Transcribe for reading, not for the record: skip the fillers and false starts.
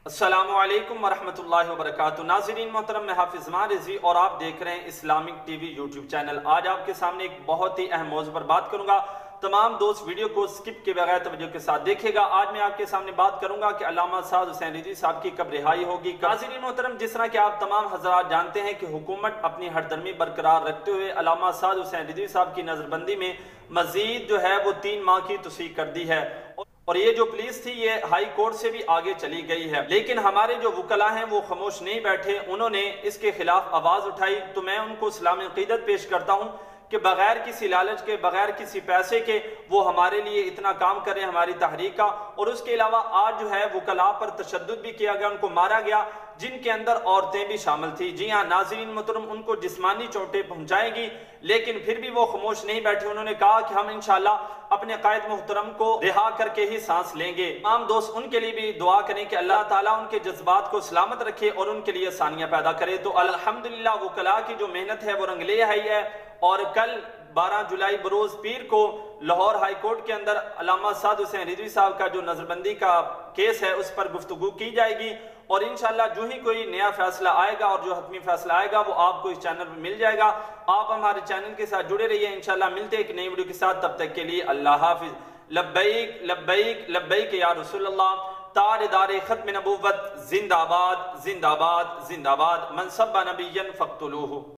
अस्सलामु अलैकुम वरहमतुल्लाहि वबरकातुहू। नाज़रीन मोहतरम, मैं हाफिज साद रिज़वी और आप देख रहे हैं इस्लामिक टीवी यूट्यूब चैनल। आज आपके सामने एक बहुत ही अहम मौज़ू पर बात करूंगा। तमाम दोस्त वीडियो को स्किप के बगैर तवज्जो के साथ देखेगा। आज मैं आपके सामने बात करूंगा कि अल्लामा साद हुसैन रिज़वी साहब की कब रिहाई होगी। नाज़रीन मोहतरम, जिस तरह के आप तमाम हज़रात जानते हैं कि हुकूमत अपनी हरदर्मी बरकरार रखते हुए अल्लामा साद हुसैन रिज़वी साहब की नजरबंदी में मजीद जो है वो 3 माह की तौसीक कर दी है और ये जो पुलिस थी ये हाई कोर्ट से भी आगे चली गई है। लेकिन हमारे जो वकला हैं वो खामोश नहीं बैठे, उन्होंने इसके खिलाफ आवाज उठाई। तो मैं उनको इस्लामी अक़ीदत पेश करता हूँ कि बगैर किसी लालच के, बगैर किसी पैसे के वो हमारे लिए इतना काम करें हमारी तहरीक का। और उसके अलावा आज जो है वकला पर तशद्दुद भी किया गया, उनको मारा गया, जिनके अंदर औरतें भी शामिल थी। जी हाँ नाज़रीन मोहतरम, उनको जिस्मानी चोटें पहुंचाएगी, लेकिन फिर भी वो खामोश नहीं बैठे। उन्होंने कहा कि हम इंशाल्लाह अपने कायद मोहतरम को रिहा करके ही सांस लेंगे। तमाम दोस्त उनके लिए भी दुआ करें कि अल्लाह ताला उनके जज्बात को सलामत रखे और उनके लिए आसानियां पैदा करे। तो अल्हम्दुलिल्लाह वकला की जो मेहनत है वो रंग ले आई है और कल 12 जुलाई बरोज पीर को लाहौर हाई कोर्ट के अंदर अल्लामा साद हुसैन रिज़वी साहब का जो नजरबंदी का केस है उस पर गुफ्तगू की जाएगी और इंशाल्लाह जो ही कोई नया फैसला आएगा और जो हतमी फैसला आएगा वो आपको इस चैनल पर मिल जाएगा। आप हमारे चैनल के साथ जुड़े रहिए। इंशाल्लाह मिलते हैं एक नई वीडियो के साथ, तब तक के लिए अल्लाह हाफिज। लब्बैक लब्बैक लब्बैक या रसूल अल्लाह, तारेदारे खत्म नबूवत जिंदाबाद जिंदाबाद जिंदाबाद, मन सब्बा नबिय्यन फक्तुलूहु।